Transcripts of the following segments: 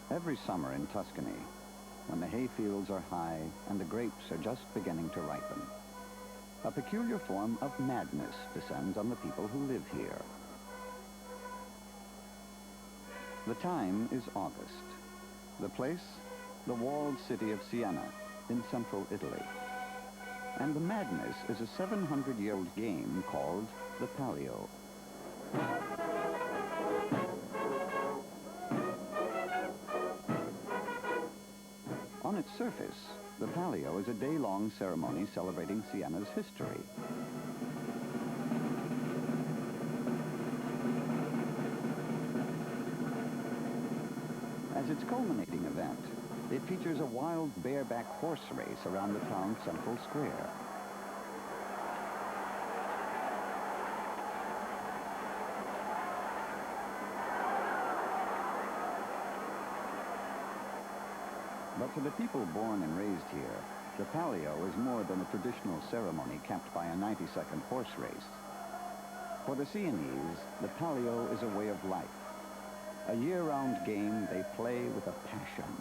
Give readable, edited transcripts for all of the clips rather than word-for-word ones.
Every summer in Tuscany, when the hay fields are high and the grapes are just beginning to ripen, a peculiar form of madness descends on the people who live here. The time is August. The place, the walled city of Siena in central Italy. And the madness is a 700-year-old game called the Palio. On its surface, the Palio is a day-long ceremony celebrating Siena's history. As its culminating event, it features a wild bareback horse race around the town's central square. But to the people born and raised here, the Palio is more than a traditional ceremony capped by a 90-second horse race. For the Sienese, the Palio is a way of life, a year-round game they play with a passion.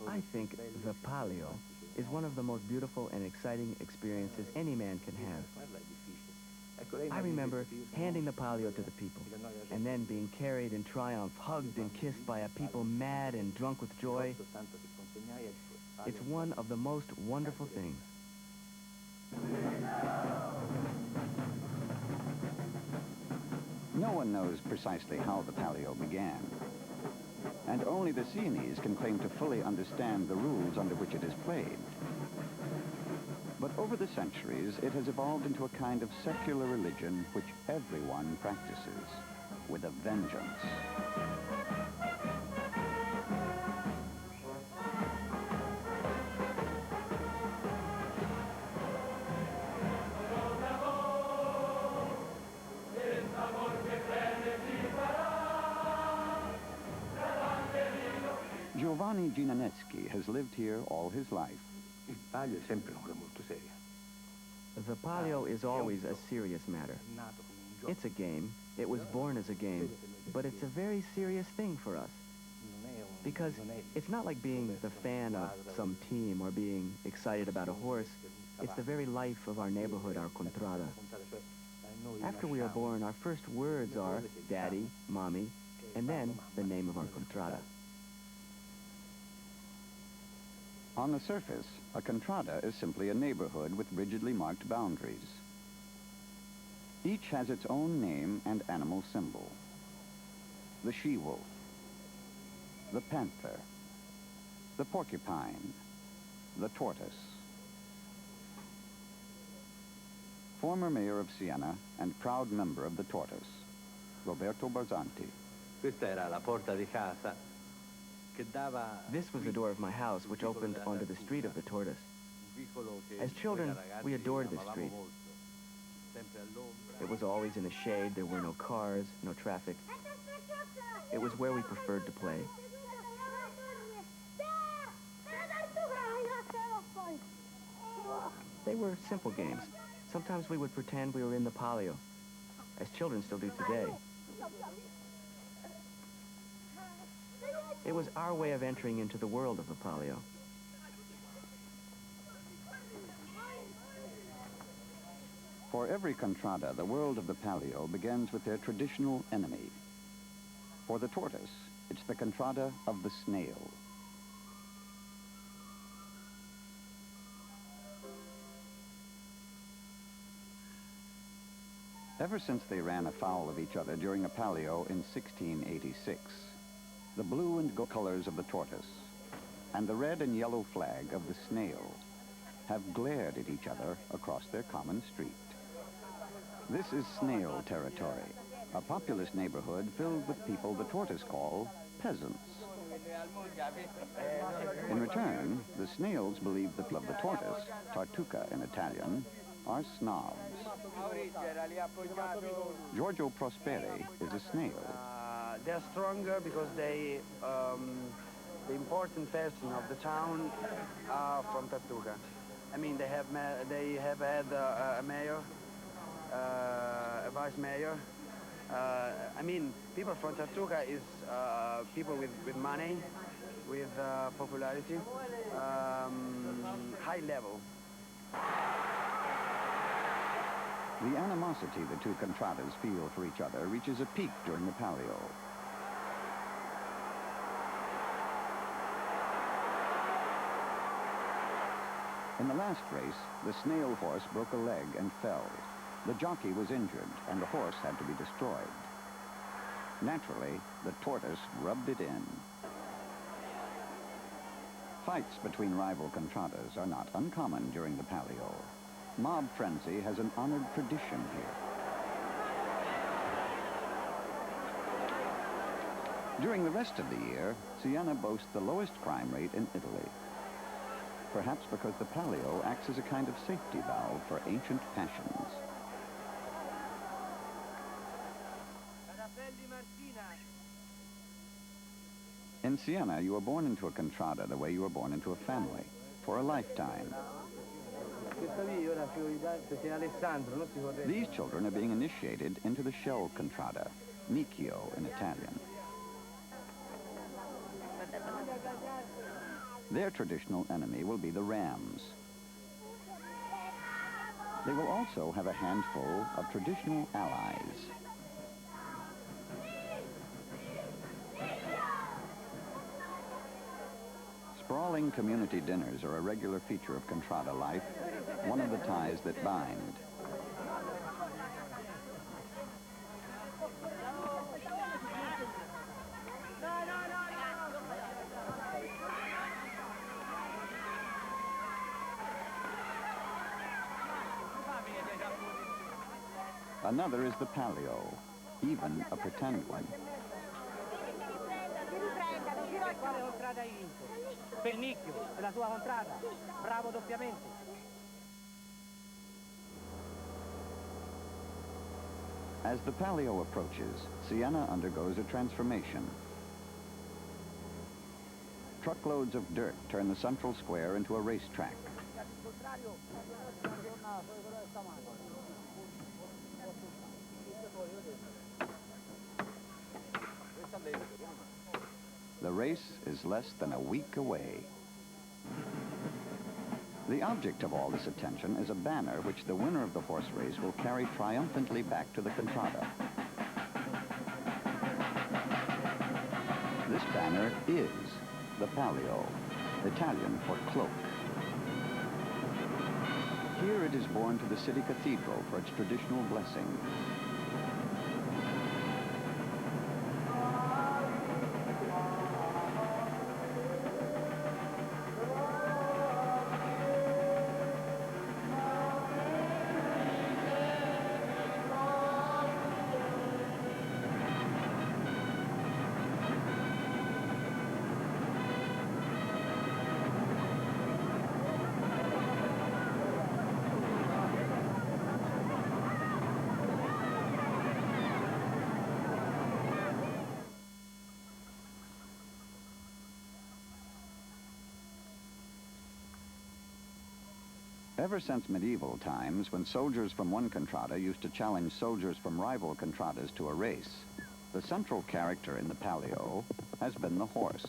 I think the Palio is one of the most beautiful and exciting experiences any man can have. I remember handing the Palio to the people, and then being carried in triumph, hugged and kissed by a people mad and drunk with joy. It's one of the most wonderful things. No one knows precisely how the Palio began, and only the Sienese can claim to fully understand the rules under which it is played. But over the centuries, it has evolved into a kind of secular religion which everyone practices with a vengeance. Giovanni Ginaneschi has lived here all his life. The Palio is always a serious matter. It's a game. It was born as a game. But it's a very serious thing for us. Because it's not like being the fan of some team or being excited about a horse. It's the very life of our neighborhood, our contrada. After we are born, our first words are Daddy, Mommy, and then the name of our contrada. On the surface, a contrada is simply a neighborhood with rigidly marked boundaries. Each has its own name and animal symbol. The she-wolf, the panther, the porcupine, the tortoise. Former mayor of Siena and proud member of the tortoise, Roberto Barzanti. Questa era la porta di casa. This was the door of my house, which opened onto the street of the tortoise. As children, we adored this street. It was always in the shade. There were no cars, no traffic. It was where we preferred to play. They were simple games. Sometimes we would pretend we were in the Palio, as children still do today. It was our way of entering into the world of the Palio. For every contrada, the world of the Palio begins with their traditional enemy. For the tortoise, it's the contrada of the snail. Ever since they ran afoul of each other during a Palio in 1686, the blue and gold colors of the tortoise and the red and yellow flag of the snail have glared at each other across their common street. This is snail territory, a populous neighborhood filled with people the tortoise call peasants. In return, the snails believe that the tortoise, tartuca in Italian, are snobs. Giorgio Prosperi is a snail. They're stronger because the important person of the town are from Tartuca. I mean, they have had a mayor, a vice mayor. I mean, people from Tartuca is people with money, with popularity, high level. The animosity the two contradas feel for each other reaches a peak during the Palio. In the last race, the snail horse broke a leg and fell. The jockey was injured, and the horse had to be destroyed. Naturally, the tortoise rubbed it in. Fights between rival contradas are not uncommon during the Palio. Mob frenzy has an honored tradition here. During the rest of the year, Siena boasts the lowest crime rate in Italy. Perhaps because the Palio acts as a kind of safety valve for ancient passions. In Siena, you are born into a contrada the way you were born into a family, for a lifetime. These children are being initiated into the shell contrada, nicchio in Italian. Their traditional enemy will be the rams. They will also have a handful of traditional allies. Sprawling community dinners are a regular feature of contrada life, one of the ties that bind. Another is the Palio, even a pretend one. As the Palio approaches, Siena undergoes a transformation. Truckloads of dirt turn the central square into a racetrack. The race is less than a week away. The object of all this attention is a banner which the winner of the horse race will carry triumphantly back to the contrada. This banner is the Palio, Italian for cloak. Here it is borne to the city cathedral for its traditional blessing. Ever since medieval times, when soldiers from one contrada used to challenge soldiers from rival contradas to a race, the central character in the Palio has been the horse.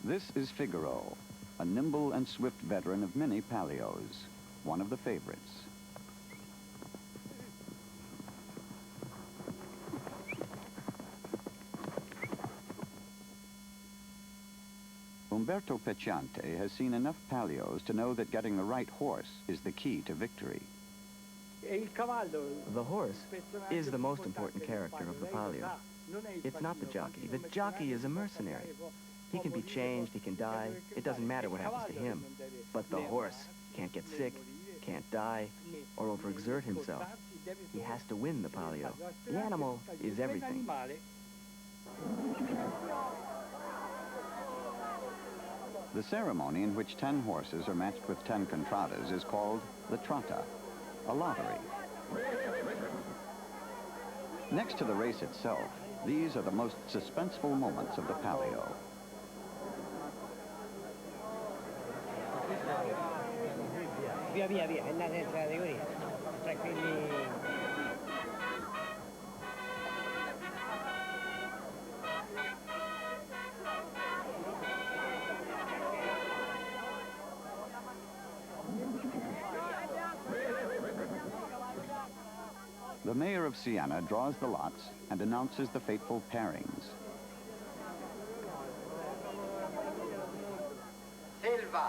This is Figaro, a nimble and swift veteran of many Palios, one of the favorites. Umberto Pecciante has seen enough Palios to know that getting the right horse is the key to victory. The horse is the most important character of the Palio. It's not the jockey. The jockey is a mercenary. He can be changed, he can die. It doesn't matter what happens to him. But the horse can't get sick, can't die or overexert himself. He has to win the Palio. The animal is everything. The ceremony in which 10 horses are matched with 10 contradas is called the trotta, a lottery. Next to the race itself, these are the most suspenseful moments of the Palio. Via, via, via, è nata in categoria. Tranquilli. The mayor of Siena draws the lots and announces the fateful pairings. Silva.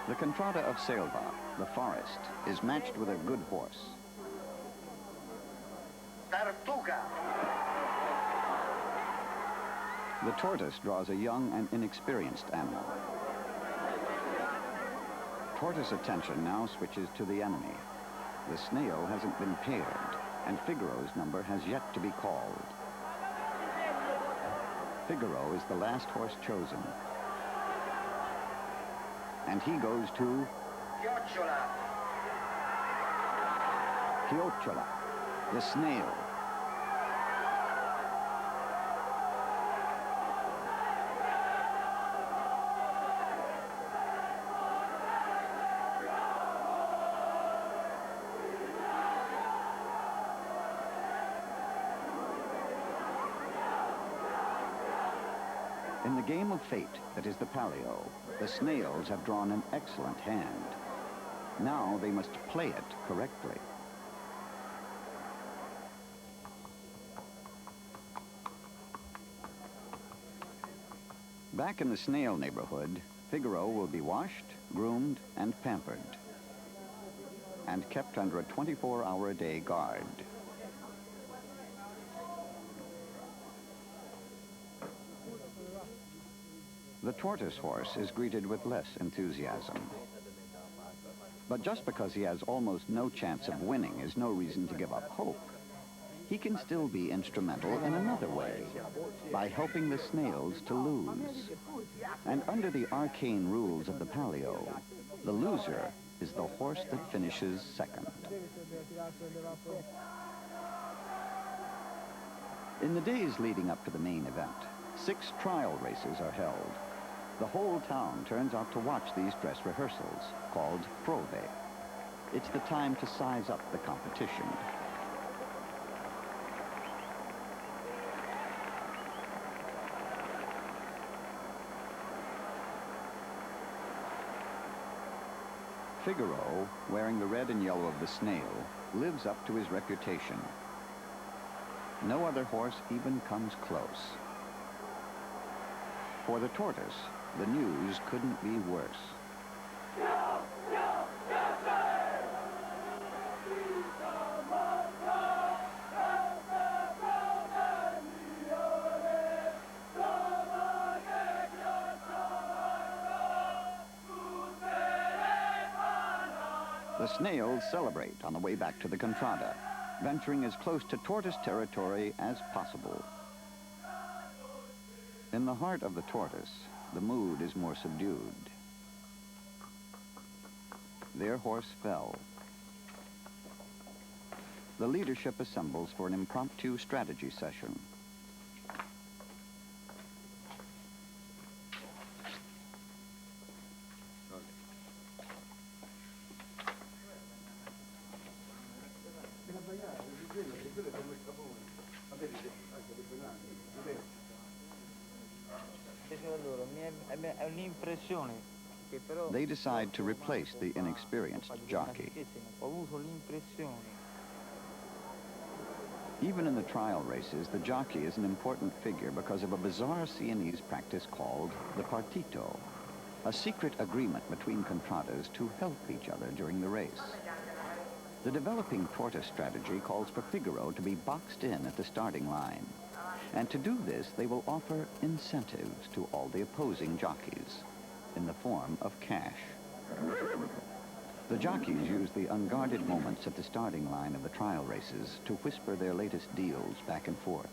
The contrada of Selva, the forest, is matched with a good horse. Tartuga. The tortoise draws a young and inexperienced animal. Tortoise attention now switches to the enemy. The snail hasn't been paired, and Figaro's number has yet to be called. Figaro is the last horse chosen. And he goes to Chiocciola. Chiocciola, the snail. In the game of fate that is the Palio, the snails have drawn an excellent hand. Now they must play it correctly. Back in the snail neighborhood, Figaro will be washed, groomed, and pampered, and kept under a 24-hour-a-day guard. The tortoise horse is greeted with less enthusiasm. But just because he has almost no chance of winning is no reason to give up hope. He can still be instrumental in another way, by helping the snails to lose. And under the arcane rules of the Palio, the loser is the horse that finishes second. In the days leading up to the main event, 6 trial races are held. The whole town turns out to watch these dress rehearsals, called prove. It's the time to size up the competition. Figaro, wearing the red and yellow of the snail, lives up to his reputation. No other horse even comes close. For the tortoise, the news couldn't be worse. The snails celebrate on the way back to the contrada, venturing as close to tortoise territory as possible. In the heart of the tortoise, the mood is more subdued. Their horse fell. The leadership assembles for an impromptu strategy session. They decide to replace the inexperienced jockey. Even in the trial races, the jockey is an important figure because of a bizarre Sienese practice called the partito, a secret agreement between contradas to help each other during the race. The developing tortoise strategy calls for Figaro to be boxed in at the starting line. And to do this, they will offer incentives to all the opposing jockeys in the form of cash. The jockeys use the unguarded moments at the starting line of the trial races to whisper their latest deals back and forth.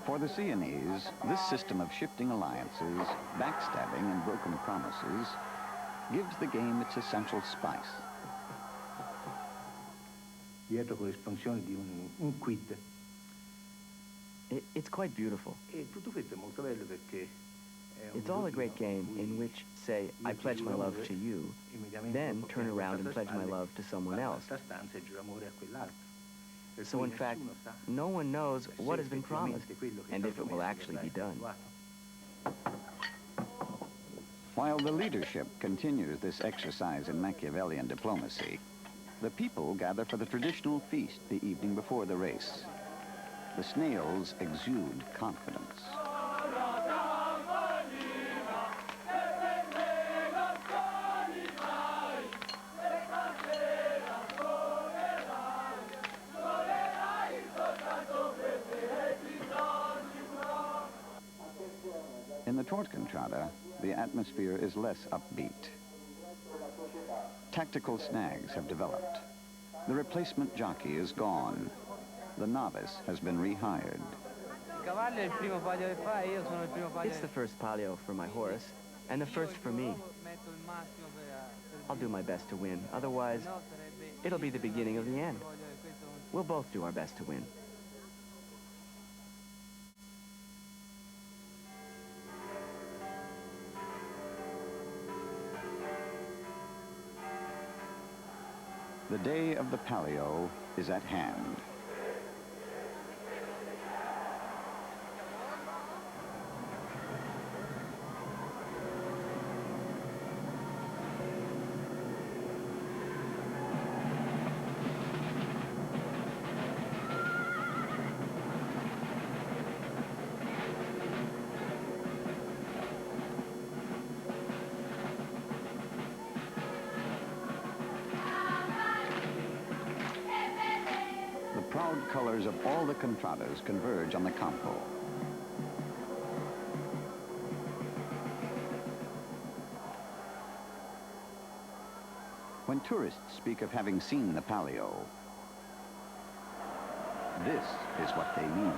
For the Sienese, this system of shifting alliances, backstabbing, and broken promises gives the game its essential spice. Dietro con l'espansione di un quid. It's quite beautiful. E tutto questo è molto bello perché It's all a great game in which, say, I pledge my love to you, then turn around and pledge my love to someone else. So in fact, no one knows what has been promised and if it will actually be done. While the leadership continues this exercise in Machiavellian diplomacy, the people gather for the traditional feast the evening before the race. The snails exude confidence. In the Tortcontrada, the atmosphere is less upbeat. Tactical snags have developed. The replacement jockey is gone. The novice has been rehired. It's the first palio for my horse, and the first for me. I'll do my best to win. Otherwise, it'll be the beginning of the end. We'll both do our best to win. The day of the Palio is at hand. The proud colors of all the contradas converge on the campo. When tourists speak of having seen the Palio, this is what they mean.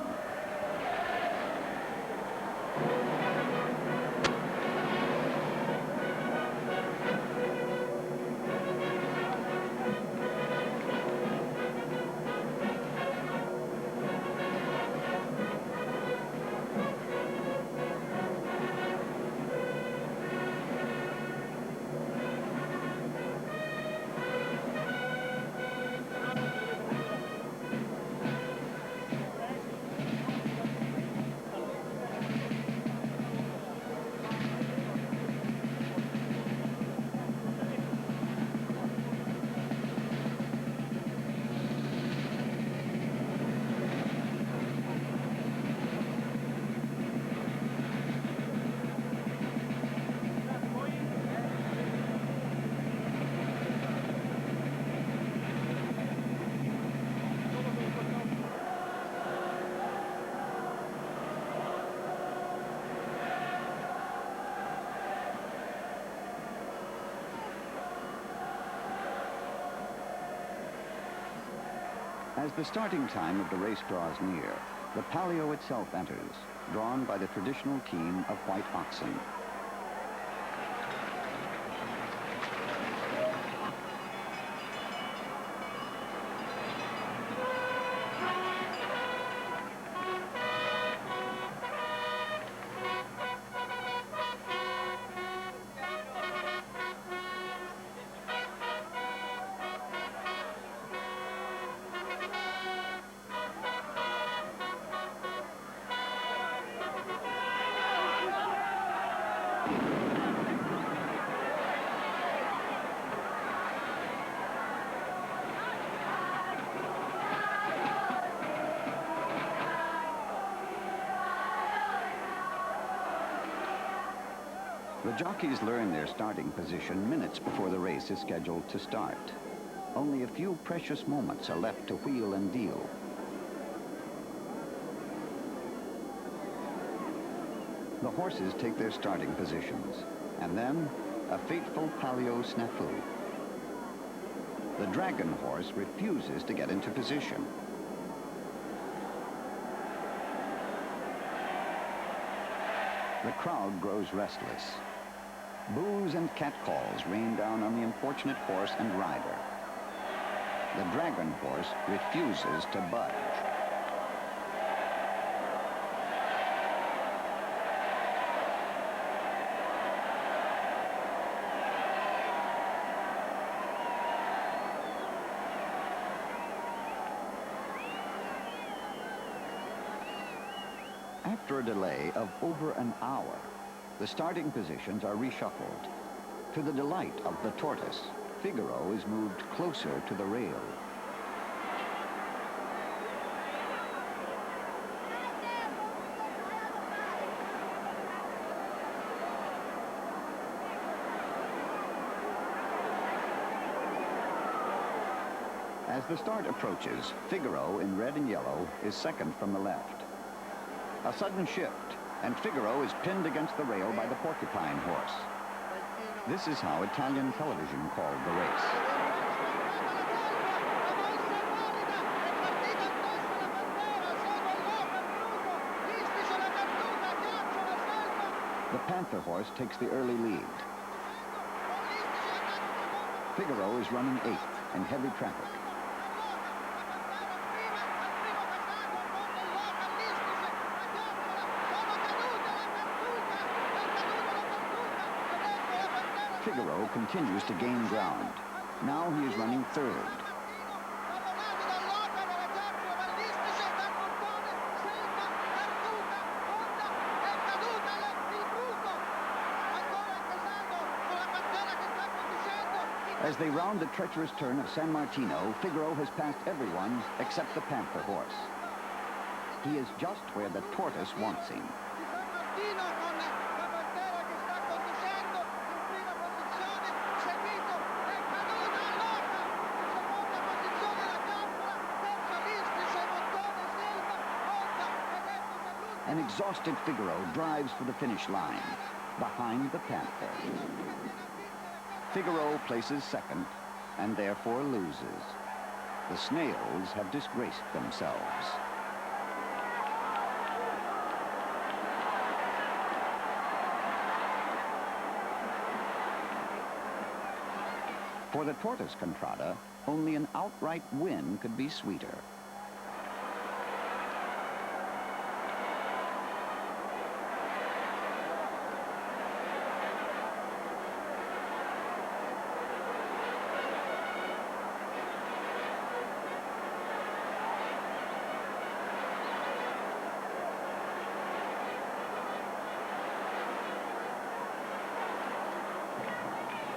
As the starting time of the race draws near, the Palio itself enters, drawn by the traditional team of white oxen. The jockeys learn their starting position minutes before the race is scheduled to start. Only a few precious moments are left to wheel and deal. The horses take their starting positions, and then a fateful palio snafu. The dragon horse refuses to get into position. The crowd grows restless. Boos and catcalls rain down on the unfortunate horse and rider. The dragon horse refuses to budge. After a delay of over an hour, the starting positions are reshuffled. To the delight of the tortoise, Figaro is moved closer to the rail. As the start approaches, Figaro in red and yellow is second from the left. A sudden shift, and Figaro is pinned against the rail by the porcupine horse. This is how Italian television called the race. The panther horse takes the early lead. Figaro is running 8th in heavy traffic. Figaro continues to gain ground. Now he is running 3rd. As they round the treacherous turn of San Martino, Figaro has passed everyone except the panther horse. He is just where the tortoise wants him. An exhausted Figaro drives for the finish line, behind the panther. Figaro places 2nd, and therefore loses. The snails have disgraced themselves. For the tortoise contrada, only an outright win could be sweeter.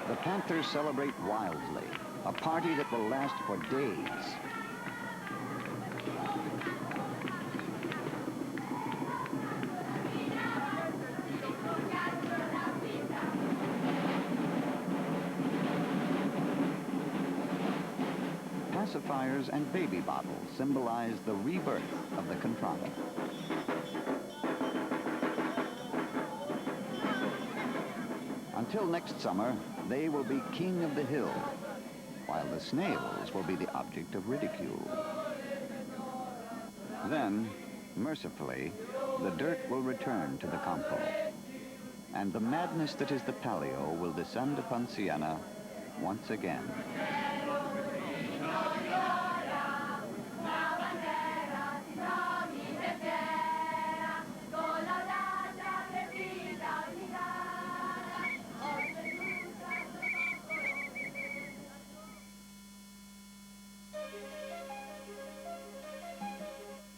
The Panthers celebrate wildly, a party that will last for days. Pacifiers and baby bottles symbolize the rebirth of the contrada. Until next summer, they will be king of the hill, while the snails will be the object of ridicule. Then, mercifully, the dirt will return to the campo, and the madness that is the Palio will descend upon Siena once again.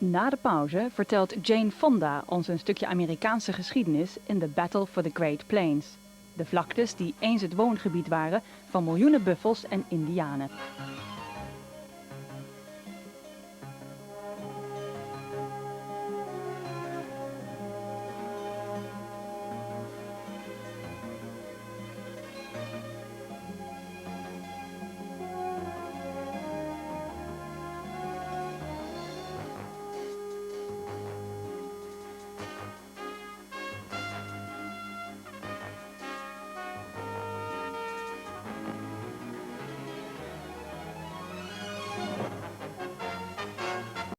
Na de pauze vertelt Jane Fonda ons een stukje Amerikaanse geschiedenis in The Battle for the Great Plains. De vlaktes die eens het woongebied waren van miljoenen buffels en indianen.